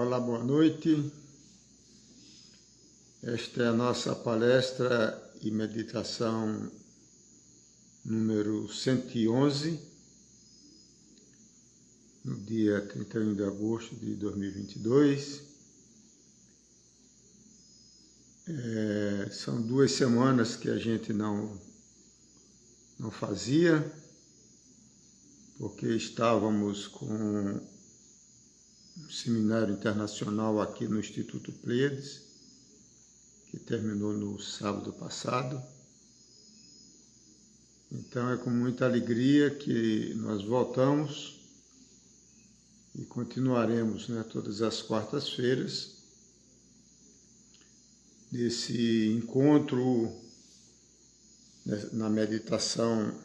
Olá, boa noite. Esta é a nossa palestra e meditação número 111, no dia 31 de agosto de 2022. São 2 semanas que a gente não fazia, porque estávamos com um seminário internacional aqui no Instituto Pleiades, que terminou no sábado passado. Então é com muita alegria que nós voltamos e continuaremos, todas as quartas-feiras, desse encontro na meditação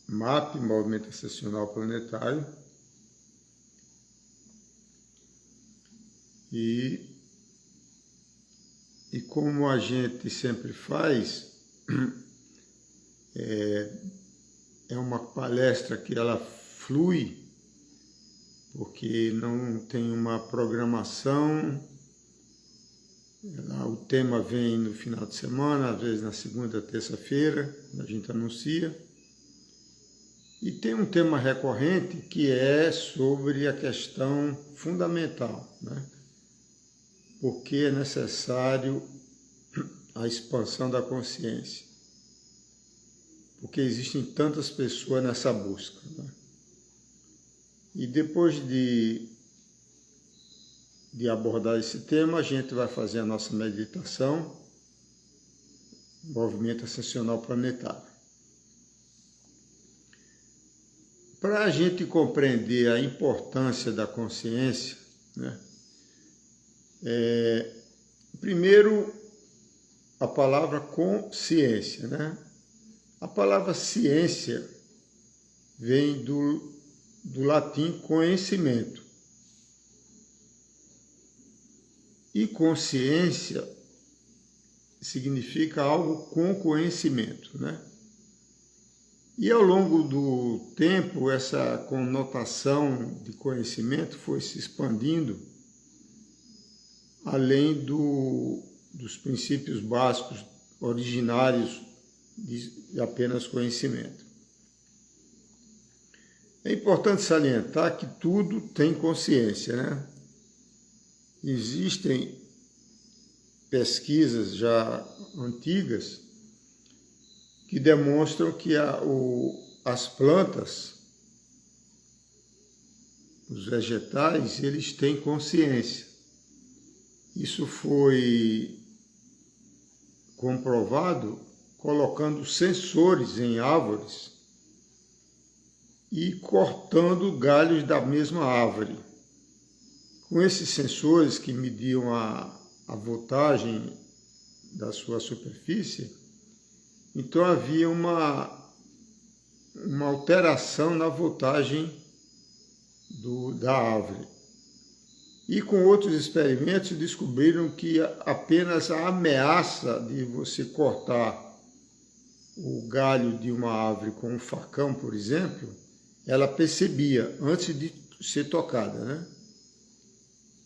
MAP, Movimento Ascensional Planetário, e como a gente sempre faz, é uma palestra que ela flui, porque não tem uma programação. O tema vem no final de semana, às vezes na segunda, terça-feira, a gente anuncia. E tem um tema recorrente que é sobre a questão fundamental, Por que é necessário a expansão da consciência? Porque existem tantas pessoas nessa busca. E depois de abordar esse tema, a gente vai fazer a nossa meditação, Movimento Ascensional Planetário. Para a gente compreender a importância da consciência, primeiro, a palavra consciência, A palavra ciência vem do latim conhecimento. E consciência significa algo com conhecimento, E ao longo do tempo, essa conotação de conhecimento foi se expandindo além dos princípios básicos originários de apenas conhecimento. É importante salientar que tudo tem consciência, Existem pesquisas já antigas que demonstram que as plantas, os vegetais, eles têm consciência. Isso foi comprovado colocando sensores em árvores e cortando galhos da mesma árvore. Com esses sensores que mediam a voltagem da sua superfície, então havia uma alteração na voltagem da árvore. E com outros experimentos descobriram que apenas a ameaça de você cortar o galho de uma árvore com um facão, por exemplo, ela percebia antes de ser tocada,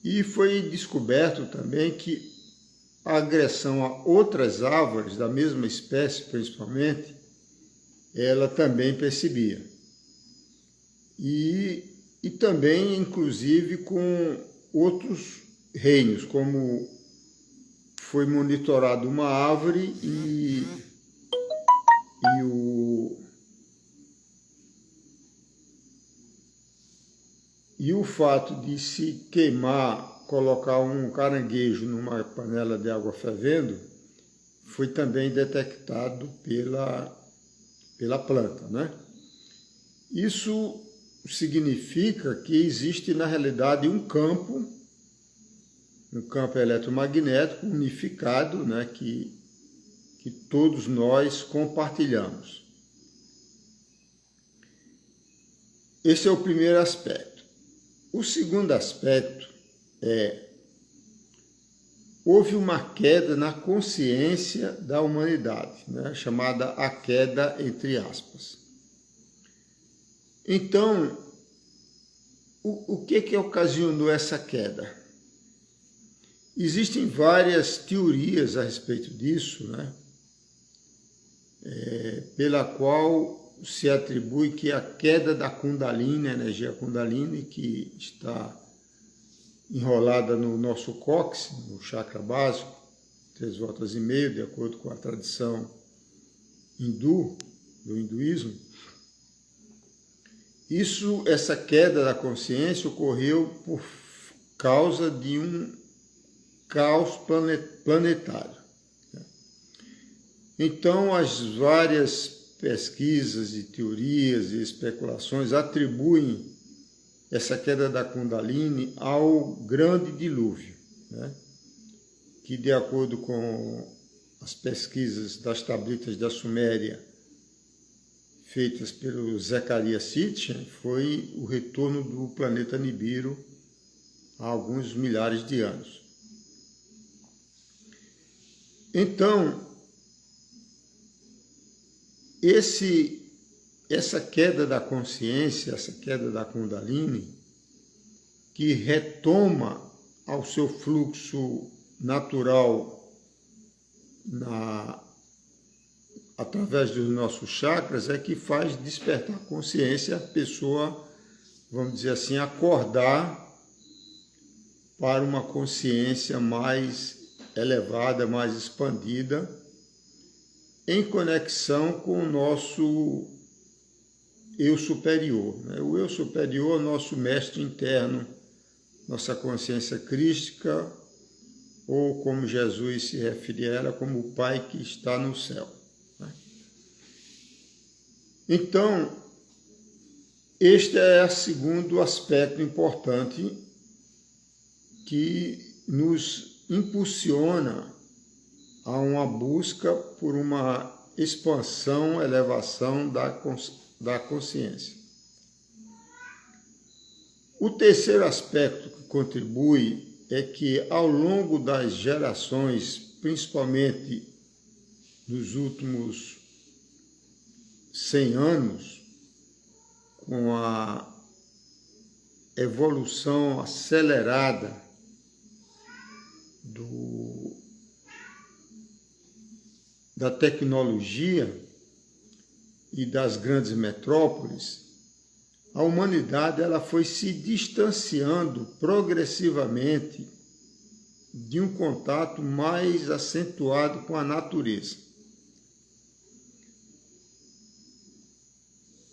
E foi descoberto também que a agressão a outras árvores, da mesma espécie principalmente, ela também percebia. E também, inclusive, com outros reinos, como foi monitorado uma árvore e o fato de se queimar, colocar um caranguejo numa panela de água fervendo, foi também detectado pela planta, Isso significa que existe, na realidade, um campo eletromagnético unificado, que todos nós compartilhamos. Esse é o primeiro aspecto. O segundo aspecto houve uma queda na consciência da humanidade, chamada a queda entre aspas. Então, o que ocasionou essa queda? Existem várias teorias a respeito disso, né? Pela qual se atribui que a queda da Kundalini, a energia Kundalini, que está enrolada no nosso cóccix, no chakra básico, 3,5 voltas, de acordo com a tradição hindu, do hinduísmo, essa queda da consciência ocorreu por causa de um caos planetário. Então, as várias pesquisas e teorias e especulações atribuem essa queda da Kundalini ao grande dilúvio, né? Que, de acordo com as pesquisas das tablitas da Suméria, feitas pelo Zecharia Sitchin, foi o retorno do planeta Nibiru há alguns milhares de anos. Então, essa queda da consciência, essa queda da Kundalini, que retoma ao seu fluxo natural através dos nossos chakras, é que faz despertar a consciência, a pessoa, vamos dizer assim, acordar para uma consciência mais elevada, mais expandida, em conexão com o nosso eu superior, né? O eu superior é o nosso mestre interno, nossa consciência crística, ou como Jesus se refere a ela, como o Pai que está no céu, né? Então, este é o segundo aspecto importante que nos impulsiona a uma busca por uma expansão, elevação da consciência. O terceiro aspecto que contribui é que, ao longo das gerações, principalmente nos últimos 100 anos, com a evolução acelerada da tecnologia e das grandes metrópoles, a humanidade ela foi se distanciando progressivamente de um contato mais acentuado com a natureza.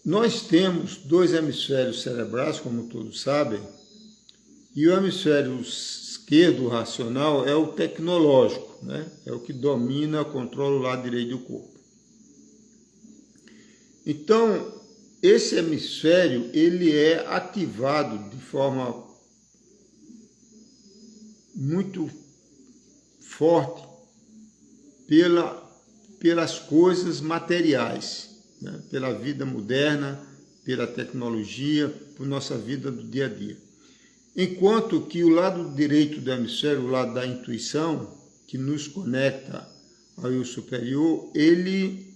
Nós temos 2 hemisférios cerebrais, como todos sabem, e o hemisfério esquerdo, racional, é o tecnológico, né? É o que domina, controla o lado direito do corpo. Então, esse hemisfério ele é ativado de forma muito forte pelas coisas materiais, né? Pela vida moderna, pela tecnologia, por nossa vida do dia a dia. Enquanto que o lado direito do hemisfério, o lado da intuição, que nos conecta ao eu superior, ele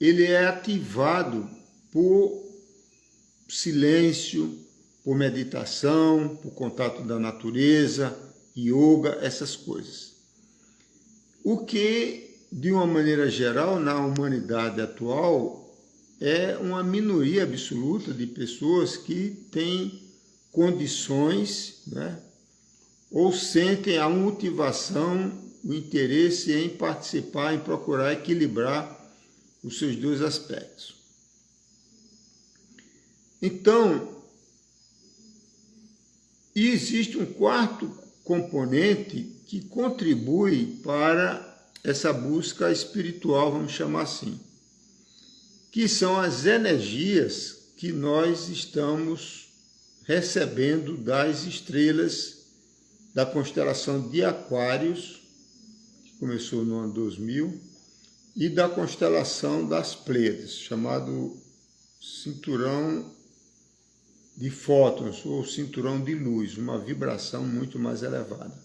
é ativado por silêncio, por meditação, por contato da natureza, yoga, essas coisas. O que, de uma maneira geral, na humanidade atual, é uma minoria absoluta de pessoas que têm condições, né, ou sentem a motivação, o interesse em participar, em procurar equilibrar os seus 2 aspectos. Então, existe um quarto componente que contribui para essa busca espiritual, vamos chamar assim, que são as energias que nós estamos recebendo das estrelas da constelação de Aquários, que começou no ano 2000, e da constelação das Pleiades, chamado cinturão de fótons ou cinturão de luz, uma vibração muito mais elevada.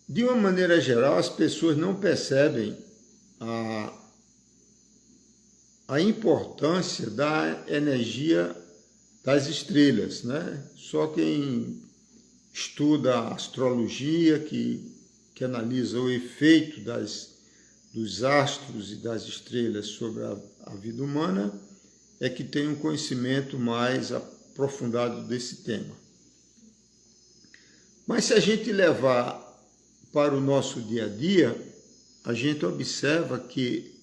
De uma maneira geral, as pessoas não percebem a importância da energia das estrelas, né? Só quem estuda a astrologia, que analisa o efeito dos astros e das estrelas sobre a vida humana, é que tem um conhecimento mais aprofundado desse tema. Mas se a gente levar para o nosso dia a dia, a gente observa que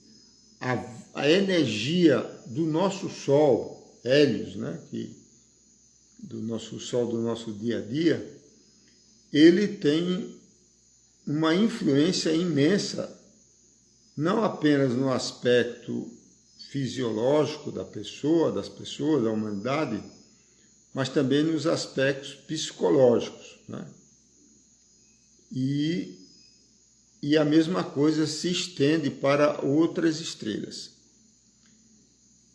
a energia do nosso Sol, Hélios, né, do nosso Sol, do nosso dia a dia, ele tem uma influência imensa, não apenas no aspecto fisiológico da pessoa, das pessoas, da humanidade, mas também nos aspectos psicológicos, né? E a mesma coisa se estende para outras estrelas.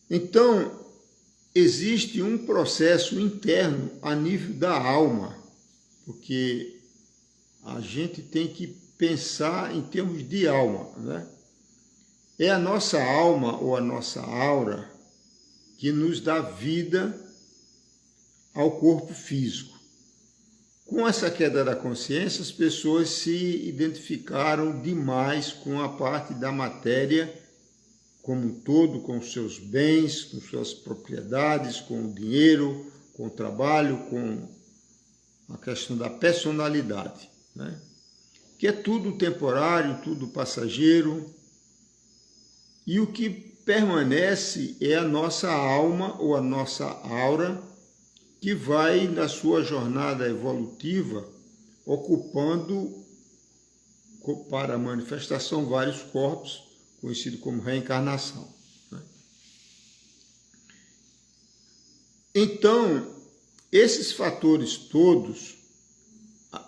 Então, existe um processo interno a nível da alma, porque a gente tem que pensar em termos de alma, né? É a nossa alma ou a nossa aura que nos dá vida ao corpo físico. Com essa queda da consciência, as pessoas se identificaram demais com a parte da matéria como um todo, com os seus bens, com suas propriedades, com o dinheiro, com o trabalho, com a questão da personalidade, né? Que é tudo temporário, tudo passageiro, e o que permanece é a nossa alma ou a nossa aura, que vai na sua jornada evolutiva ocupando para a manifestação vários corpos, conhecido como reencarnação, né? Então, esses fatores todos,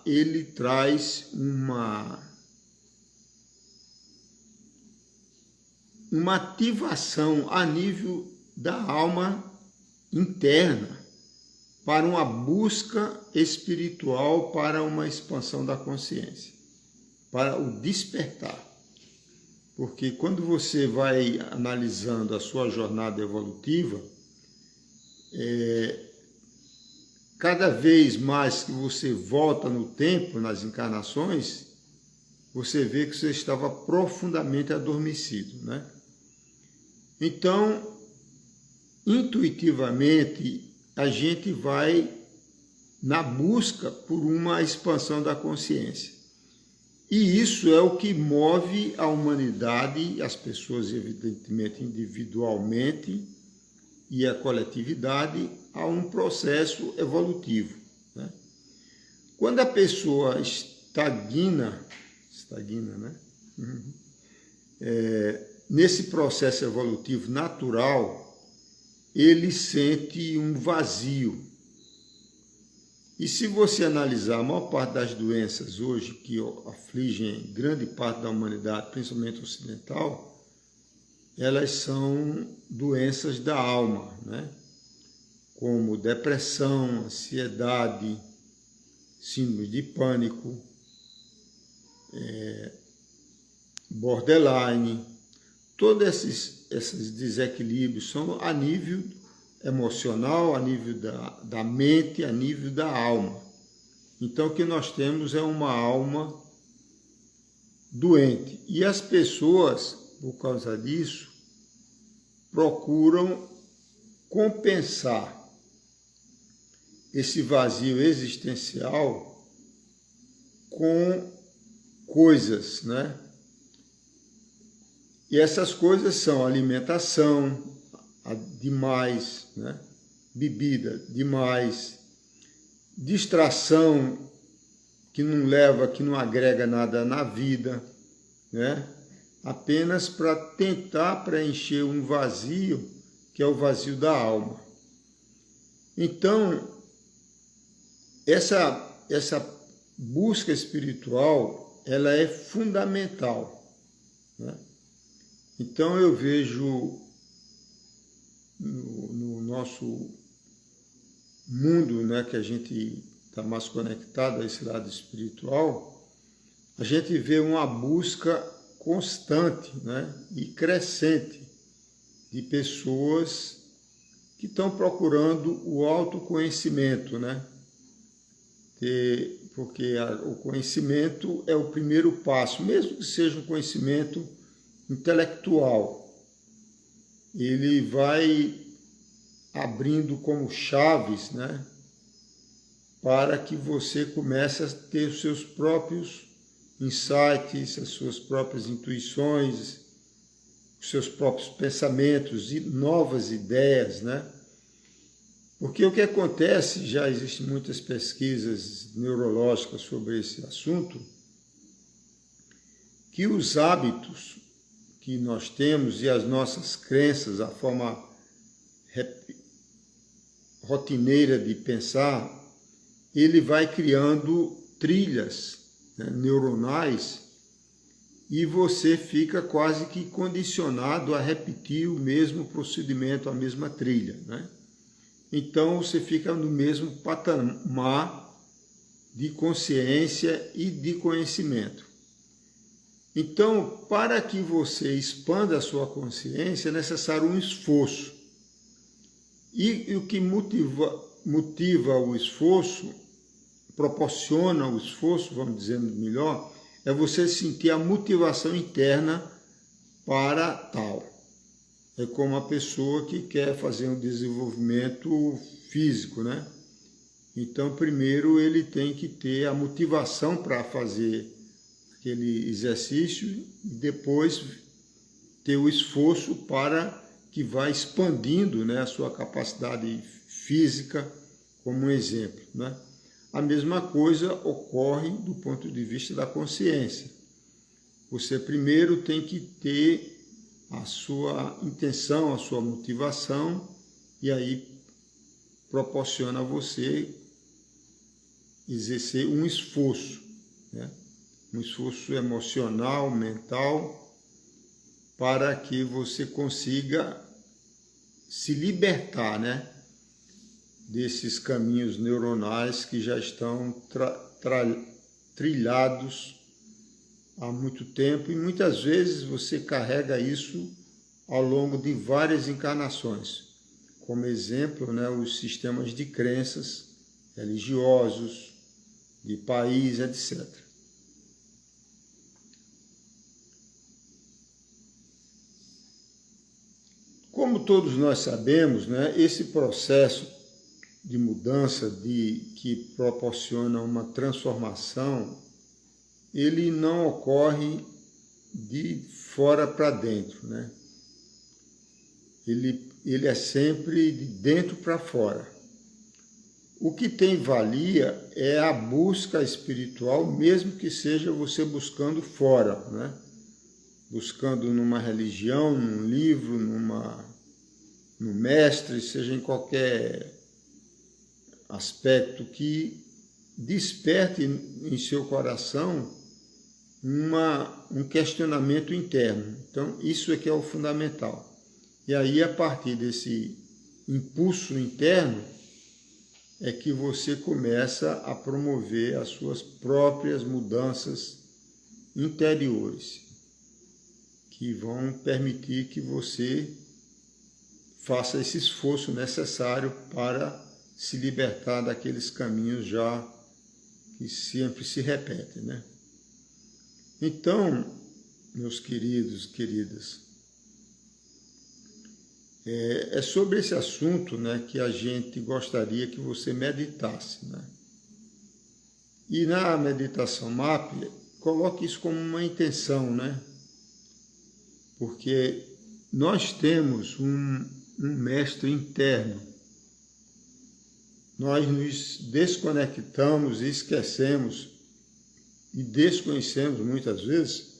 ele traz uma ativação a nível da alma interna para uma busca espiritual, para uma expansão da consciência, para o despertar. Porque quando você vai analisando a sua jornada evolutiva, cada vez mais que você volta no tempo, nas encarnações, você vê que você estava profundamente adormecido, né? Então, intuitivamente, a gente vai na busca por uma expansão da consciência. E isso é o que move a humanidade, as pessoas, evidentemente, individualmente, e a coletividade, a um processo evolutivo, né? Quando a pessoa estagna, né? Nesse processo evolutivo natural, ele sente um vazio. E se você analisar a maior parte das doenças hoje que afligem grande parte da humanidade, principalmente ocidental, elas são doenças da alma, né? Como depressão, ansiedade, síndrome de pânico, borderline. Todos esses desequilíbrios são a nível emocional, a nível da mente, a nível da alma. Então, o que nós temos é uma alma doente. E as pessoas, por causa disso, procuram compensar esse vazio existencial com coisas, né? E essas coisas são alimentação demais, né? Bebida demais, distração que não leva, que não agrega nada na vida, né? Apenas para tentar preencher um vazio, que é o vazio da alma. Então, essa busca espiritual, ela é fundamental, né? Então eu vejo no nosso mundo, né, que a gente está mais conectado a esse lado espiritual, a gente vê uma busca constante, né, e crescente de pessoas que estão procurando o autoconhecimento, né? Porque o conhecimento é o primeiro passo, mesmo que seja um conhecimento intelectual. Ele vai abrindo como chaves, né? Para que você comece a ter os seus próprios insights, as suas próprias intuições, os seus próprios pensamentos e novas ideias, né? Porque o que acontece, já existem muitas pesquisas neurológicas sobre esse assunto, que os hábitos que nós temos e as nossas crenças, a forma rotineira de pensar, ele vai criando trilhas, né, neuronais, e você fica quase que condicionado a repetir o mesmo procedimento, a mesma trilha, né? Então você fica no mesmo patamar de consciência e de conhecimento. Então, para que você expanda a sua consciência, é necessário um esforço. E o que motiva o esforço, proporciona o esforço, vamos dizer melhor, é você sentir a motivação interna para tal. É como a pessoa que quer fazer um desenvolvimento físico, né? Então, primeiro ele tem que ter a motivação para fazer aquele exercício e depois ter o esforço para que vá expandindo, né, a sua capacidade física, como um exemplo, né? A mesma coisa ocorre do ponto de vista da consciência. Você primeiro tem que ter a sua intenção, a sua motivação, e aí proporciona a você exercer um esforço, né? Um esforço emocional, mental, para que você consiga se libertar, né, desses caminhos neuronais que já estão trilhados há muito tempo, e muitas vezes você carrega isso ao longo de várias encarnações. Como exemplo, né, os sistemas de crenças religiosos, de país, etc. Como todos nós sabemos, né, esse processo de mudança que proporciona uma transformação, ele não ocorre de fora para dentro, né? Ele é sempre de dentro para fora. O que tem valia é a busca espiritual, mesmo que seja você buscando fora, né? Buscando numa religião, num livro, no mestre, seja em qualquer aspecto que desperte em seu coração um questionamento interno. Então, isso é que é o fundamental. E aí, a partir desse impulso interno, é que você começa a promover as suas próprias mudanças interiores, que vão permitir que você faça esse esforço necessário para se libertar daqueles caminhos já que sempre se repetem, né? Então, meus queridos, queridas, é sobre esse assunto, né, que a gente gostaria que você meditasse, né? E na meditação MAP, coloque isso como uma intenção, né? Porque nós temos um mestre interno. Nós nos desconectamos e esquecemos e desconhecemos muitas vezes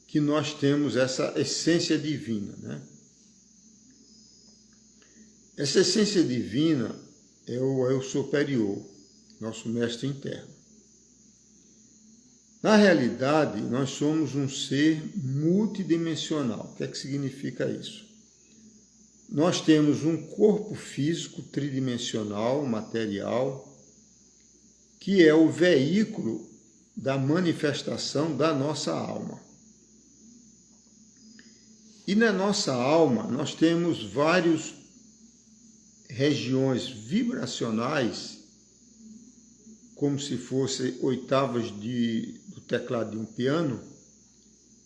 que nós temos essa essência divina, né? Essa essência divina é o eu superior, nosso mestre interno. Na realidade, nós somos um ser multidimensional. O que é que significa isso? Nós temos um corpo físico tridimensional, material, que é o veículo da manifestação da nossa alma. E na nossa alma nós temos várias regiões vibracionais, como se fossem oitavas do teclado de um piano,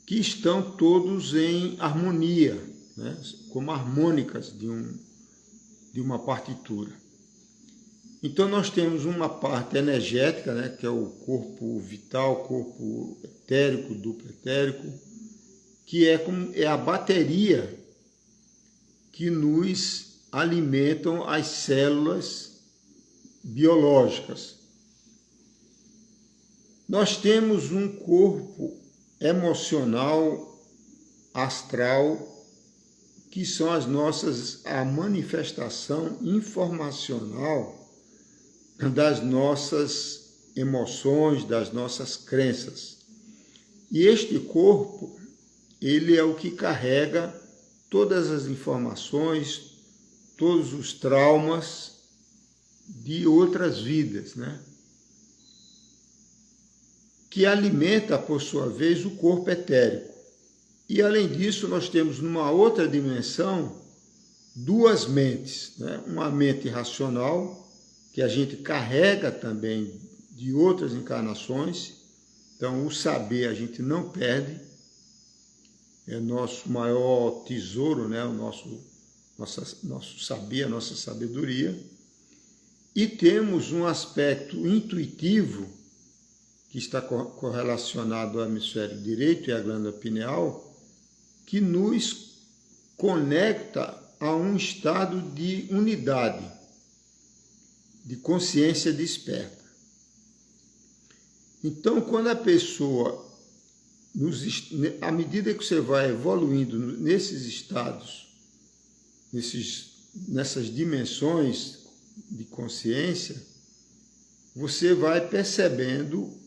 que estão todos em harmonia, né? Como harmônicas de uma partitura. Então nós temos uma parte energética, né, que é o corpo vital, corpo etérico, duplo etérico, que é a bateria que nos alimentam as células biológicas. Nós temos um corpo emocional, astral, que são a manifestação informacional das nossas emoções, das nossas crenças. E este corpo, ele é o que carrega todas as informações, todos os traumas de outras vidas, né? Que alimenta, por sua vez, o corpo etérico. E, além disso, nós temos, numa outra dimensão, duas mentes, né? Uma mente racional, que a gente carrega também de outras encarnações. Então, o saber a gente não perde, é nosso maior tesouro, né? O nosso saber, a nossa sabedoria. E temos um aspecto intuitivo, que está correlacionado ao hemisfério direito e à glândula pineal, que nos conecta a um estado de unidade, de consciência desperta. Então, quando a pessoa, à medida que você vai evoluindo nesses estados, nessas dimensões de consciência, você vai percebendo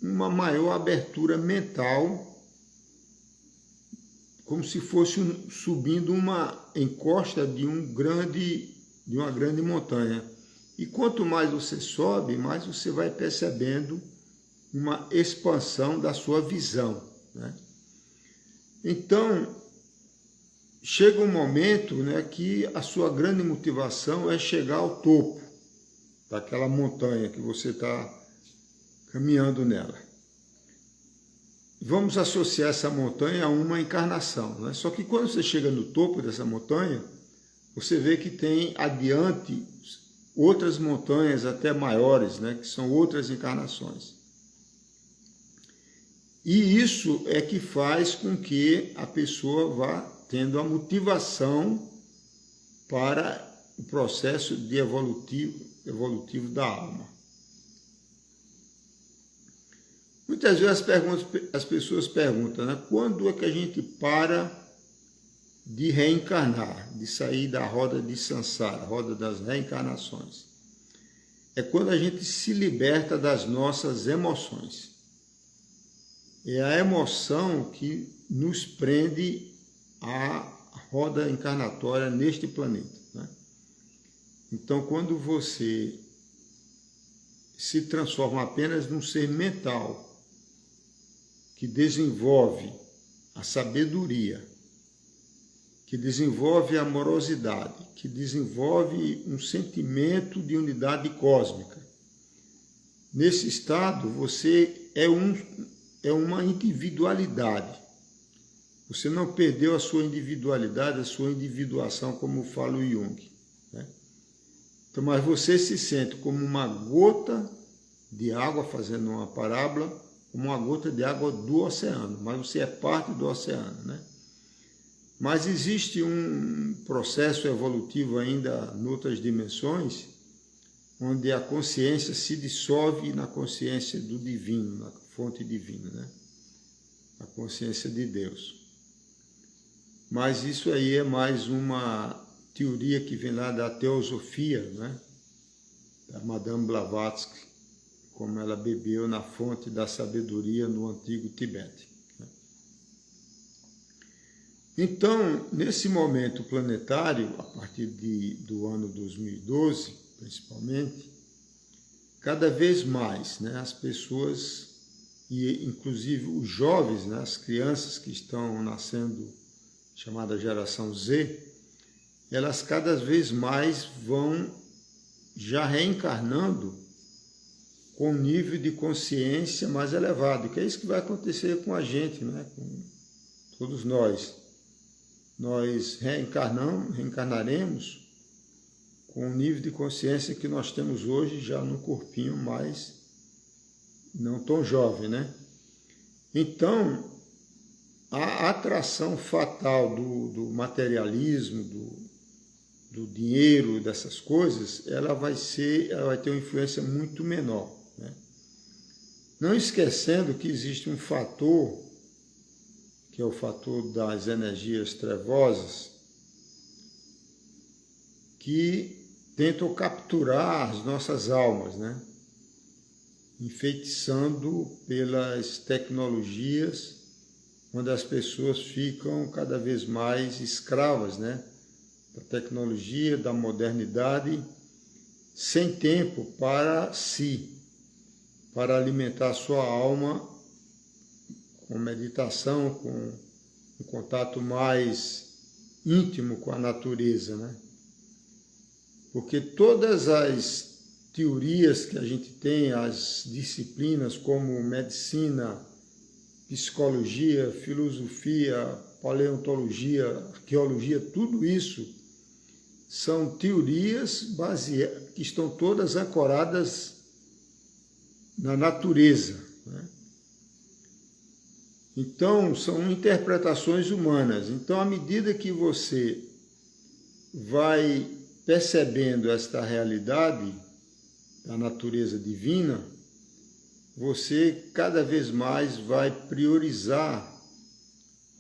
uma maior abertura mental, como se fosse subindo uma encosta de uma grande montanha. E quanto mais você sobe, mais você vai percebendo uma expansão da sua visão, né? Então, chega um momento, né, que a sua grande motivação é chegar ao topo daquela montanha que você está caminhando nela. Vamos associar essa montanha a uma encarnação, né? Só que quando você chega no topo dessa montanha, você vê que tem adiante outras montanhas até maiores, né, que são outras encarnações. E isso é que faz com que a pessoa vá tendo a motivação para o processo de evolutivo da alma. Muitas vezes as pessoas perguntam, né, quando é que a gente para de reencarnar, de sair da roda de Sansara, roda das reencarnações? É quando a gente se liberta das nossas emoções. É a emoção que nos prende à roda encarnatória neste planeta, né? Então, quando você se transforma apenas num ser mental que desenvolve a sabedoria, que desenvolve a amorosidade, que desenvolve um sentimento de unidade cósmica, nesse estado você é uma individualidade. Você não perdeu a sua individualidade, a sua individuação, como fala o Jung, né? Então, mas você se sente como uma gota de água, fazendo uma parábola, como uma gota de água do oceano, mas você é parte do oceano, né? Mas existe um processo evolutivo ainda em outras dimensões, onde a consciência se dissolve na consciência do divino, na fonte divina, né? A consciência de Deus. Mas isso aí é mais uma teoria que vem lá da teosofia, né? Da Madame Blavatsky, como ela bebeu na fonte da sabedoria no antigo Tibete. Então, nesse momento planetário, a partir do ano 2012, principalmente, cada vez mais, né, as pessoas, e inclusive os jovens, né, as crianças que estão nascendo chamada geração Z, elas cada vez mais vão já reencarnando com um nível de consciência mais elevado, que é isso que vai acontecer com a gente, né? Com todos nós. Nós reencarnaremos com o nível de consciência que nós temos hoje, já no corpinho mais não tão jovem, né? Então, a atração fatal do materialismo, do dinheiro, dessas coisas, ela vai ter uma influência muito menor, né? Não esquecendo que existe um fator, que é o fator das energias trevosas, que tentam capturar as nossas almas, né? Enfeitiçando pelas tecnologias, onde as pessoas ficam cada vez mais escravas, né? Da tecnologia, da modernidade, sem tempo para si, para alimentar a sua alma com meditação, com um contato mais íntimo com a natureza, né? Porque todas as teorias que a gente tem, as disciplinas como medicina, psicologia, filosofia, paleontologia, arqueologia, tudo isso são teorias que estão todas ancoradas na natureza, né? Então, são interpretações humanas. Então, à medida que você vai percebendo esta realidade da natureza divina, você cada vez mais vai priorizar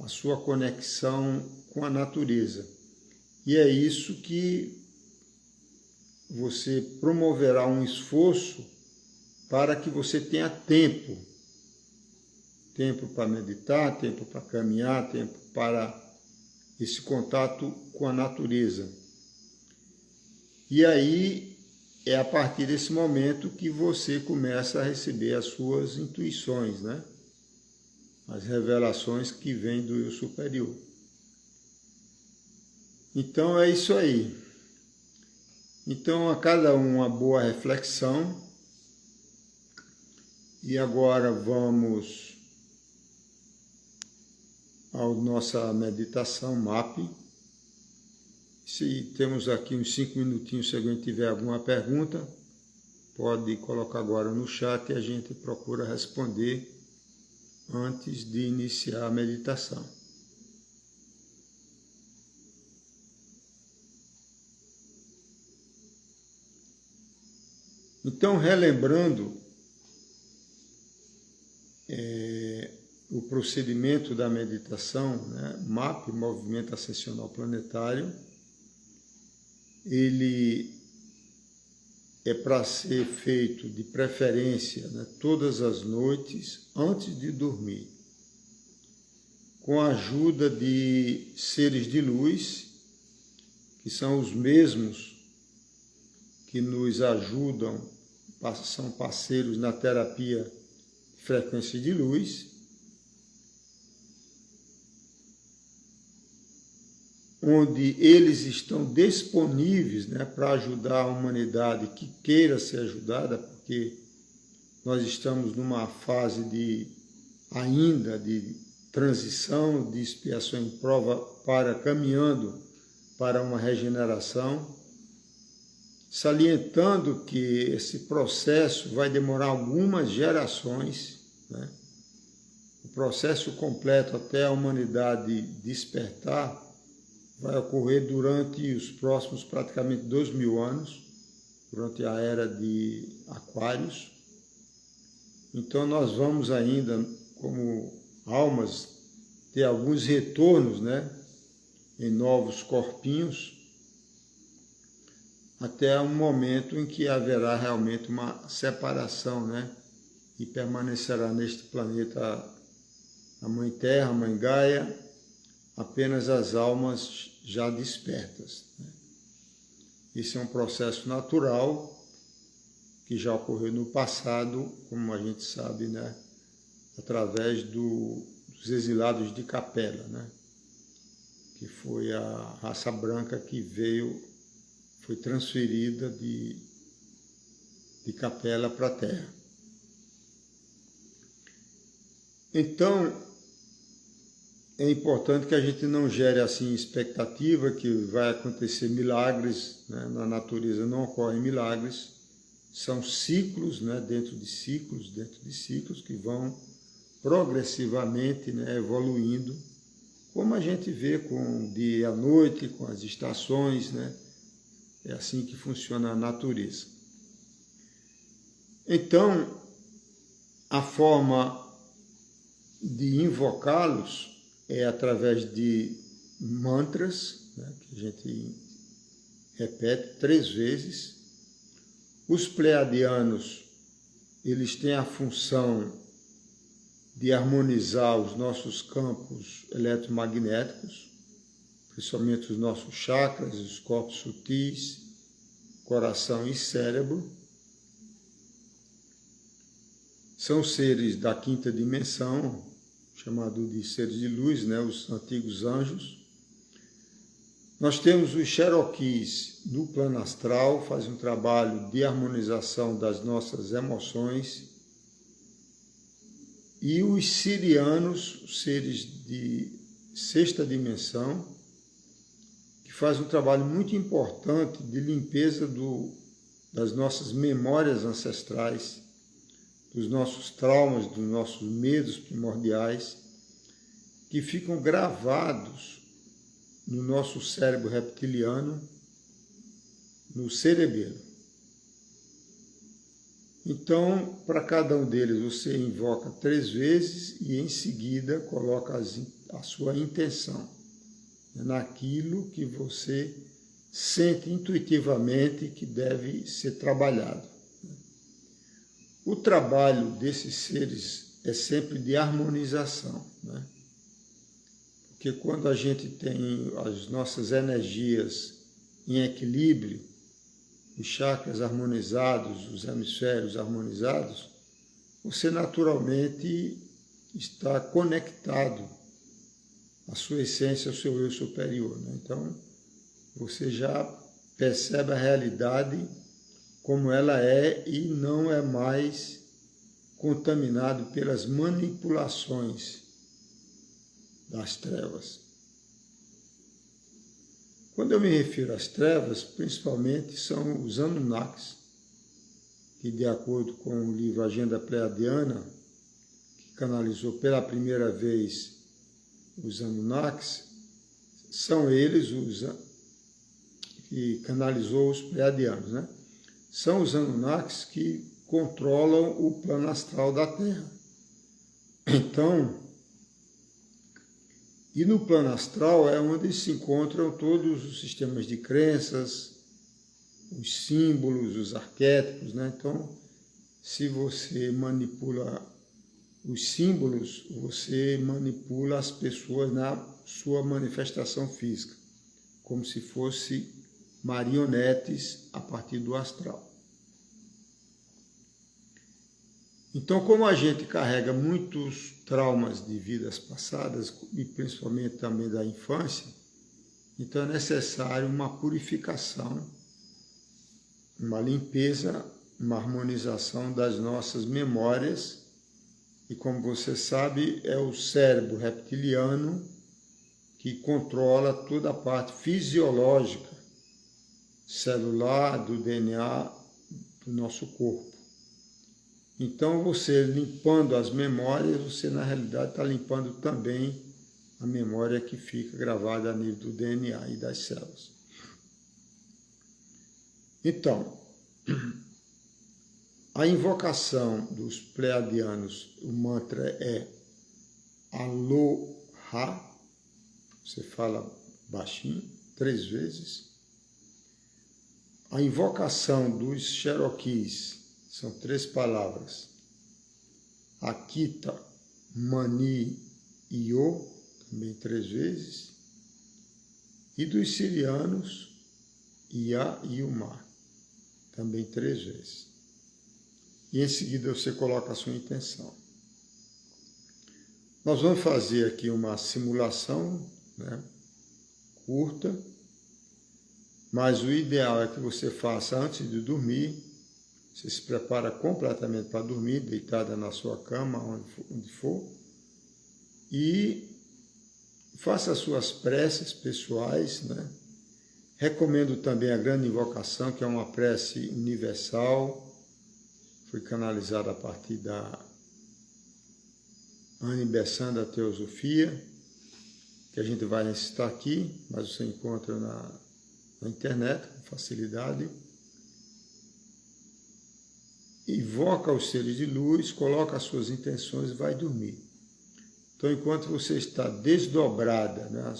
a sua conexão com a natureza. E é isso que você promoverá um esforço para que você tenha tempo. Tempo para meditar, tempo para caminhar, tempo para esse contato com a natureza. E aí é a partir desse momento que você começa a receber as suas intuições, né? As revelações que vêm do eu superior. Então é isso aí. Então a cada um uma boa reflexão. E agora vamos à nossa meditação MAP. Se temos aqui uns 5 minutinhos, se alguém tiver alguma pergunta, pode colocar agora no chat e a gente procura responder antes de iniciar a meditação. Então, relembrando o procedimento da meditação, né? MAP, Movimento Ascensional Planetário, ele é para ser feito de preferência, né, todas as noites antes de dormir, com a ajuda de seres de luz, que são os mesmos que nos ajudam, são parceiros na terapia de frequência de luz, onde eles estão disponíveis, né, para ajudar a humanidade que queira ser ajudada, porque nós estamos numa fase ainda de transição, de expiação em prova, caminhando para uma regeneração, salientando que esse processo vai demorar algumas gerações, né? O processo completo até a humanidade despertar vai ocorrer durante os próximos praticamente 2000 anos, durante a era de Aquários. Então nós vamos ainda, como almas, ter alguns retornos, né, em novos corpinhos, até um momento em que haverá realmente uma separação, né, e permanecerá neste planeta a Mãe Terra, a Mãe Gaia, apenas as almas já despertas, né? Esse é um processo natural que já ocorreu no passado, como a gente sabe, né? Através dos exilados de Capela, né? que foi a raça branca que foi transferida de Capela para a Terra. Então, é importante que a gente não gere assim expectativa que vai acontecer milagres, né? Na natureza não ocorrem milagres, são ciclos, né? dentro de ciclos que vão progressivamente, né? evoluindo, como a gente vê com o dia e a noite, com as estações, né? É assim que funciona a natureza. Então, a forma de invocá-los é através de mantras, né, que a gente repete 3 vezes. Os pleiadianos, eles têm a função de harmonizar os nossos campos eletromagnéticos, principalmente os nossos chakras, os corpos sutis, coração e cérebro. São seres da 5ª dimensão, chamado de seres de luz, né, os antigos anjos. Nós temos os Cherokees no plano astral, fazem um trabalho de harmonização das nossas emoções. E os Sirianos, seres de 6ª dimensão, que fazem um trabalho muito importante de limpeza das nossas memórias ancestrais, dos nossos traumas, dos nossos medos primordiais, que ficam gravados no nosso cérebro reptiliano, no cerebelo. Então, para cada um deles, você invoca 3 vezes e em seguida coloca a sua intenção naquilo que você sente intuitivamente que deve ser trabalhado. O trabalho desses seres é sempre de harmonização, né? Porque quando a gente tem as nossas energias em equilíbrio, os chakras harmonizados, os hemisférios harmonizados, você naturalmente está conectado à sua essência, ao seu eu superior, né? Então, você já percebe a realidade como ela é e não é mais contaminado pelas manipulações das trevas. Quando eu me refiro às trevas, principalmente são os Anunnakis, que de acordo com o livro Agenda Pleiadiana, que canalizou pela primeira vez os Anunnakis, são eles que canalizou os Pleiadianos, né? São os Anunnakis que controlam o plano astral da Terra. Então, e no plano astral é onde se encontram todos os sistemas de crenças, os símbolos, os arquétipos, né? Então, se você manipula os símbolos, você manipula as pessoas na sua manifestação física, como se fosse marionetes a partir do astral. Então, como a gente carrega muitos traumas de vidas passadas, e principalmente também da infância, então é necessário uma purificação, uma limpeza, uma harmonização das nossas memórias. E como você sabe, é o cérebro reptiliano que controla toda a parte fisiológica, celular, do DNA do nosso corpo. Então, você limpando as memórias, você na realidade está limpando também a memória que fica gravada a nível do DNA e das células. Então, a invocação dos pleiadianos, o mantra é Aloha, você fala baixinho, 3 vezes. A invocação dos Cherokees são 3 palavras, Akita, Mani e Yo, também 3 vezes. E dos sirianos, Ia e Uma, também 3 vezes. E em seguida você coloca a sua intenção. Nós vamos fazer aqui uma simulação, né? curta, mas o ideal é que você faça antes de dormir. Você se prepara completamente para dormir, deitada na sua cama, onde for, e faça as suas preces pessoais, né? Recomendo também a grande invocação, que é uma prece universal, foi canalizada a partir da Anne Besant da Teosofia, que a gente vai recitar aqui, mas você encontra na internet com facilidade. Invoca os seres de luz, coloca as suas intenções e vai dormir. Então, enquanto você está desdobrada, né,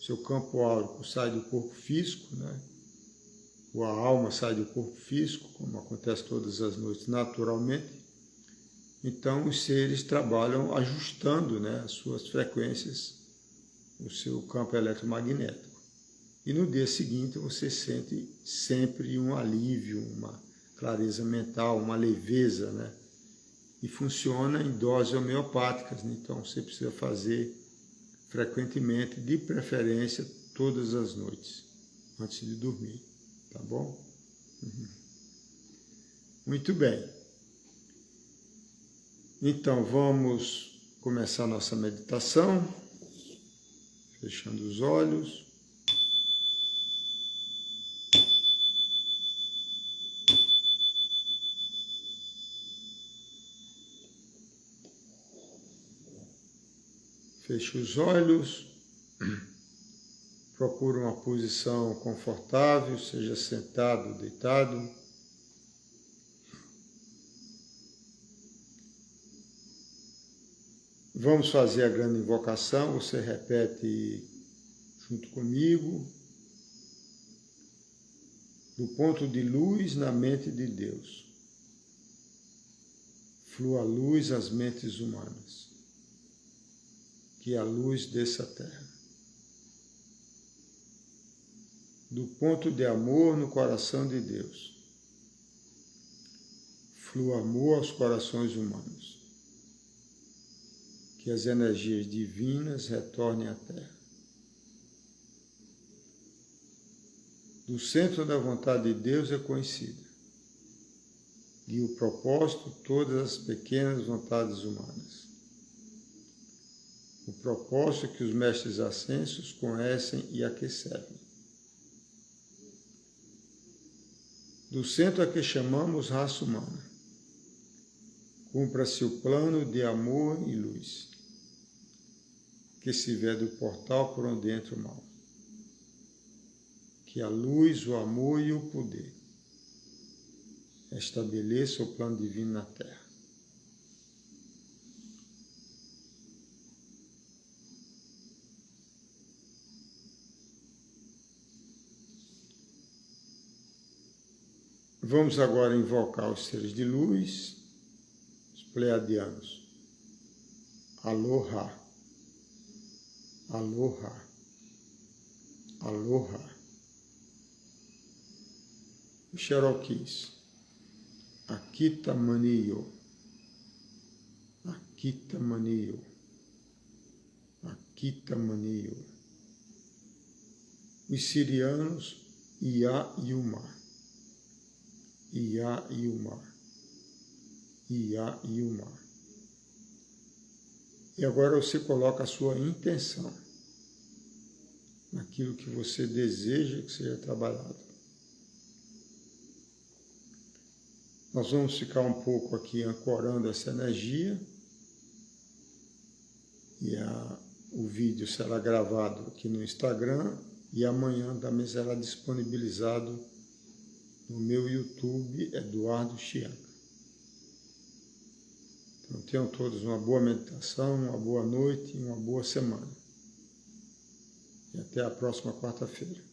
seu campo áurico sai do corpo físico, né, ou a alma sai do corpo físico, como acontece todas as noites naturalmente, então os seres trabalham ajustando, né, as suas frequências, o seu campo eletromagnético. E no dia seguinte você sente sempre um alívio, uma clareza mental, uma leveza, né? E funciona em doses homeopáticas, né? Então você precisa fazer frequentemente, de preferência todas as noites, antes de dormir, tá bom? Muito bem. Então vamos começar nossa meditação, fechando os olhos. Feche os olhos, procure uma posição confortável, seja sentado ou deitado. Vamos fazer a grande invocação, você repete junto comigo. Do ponto de luz na mente de Deus, flua a luz às mentes humanas. Que a luz desça à terra. Do ponto de amor no coração de Deus, flua amor aos corações humanos. Que as energias divinas retornem à terra. Do centro da vontade de Deus é conhecida. E o propósito, todas as pequenas vontades humanas. O propósito que os mestres ascensos conhecem e a que servem. Do centro a que chamamos raça humana, cumpra-se o plano de amor e luz, que se vê do portal por onde entra o mal. Que a luz, o amor e o poder estabeleça o plano divino na Terra. Vamos agora invocar os seres de luz, os pleiadianos. Aloha, aloha, aloha. Os Cherokees. Akita Maniyo, Akita Maniyo, Akita Maniyo. Os sirianos, Ia Yuma, Ia Yuma, Ia Yuma. E agora você coloca a sua intenção naquilo que você deseja que seja trabalhado. Nós vamos ficar um pouco aqui ancorando essa energia e o vídeo será gravado aqui no Instagram e amanhã também será disponibilizado no meu YouTube, Eduardo Chianca. Então tenham todos uma boa meditação, uma boa noite e uma boa semana. E até a próxima quarta-feira.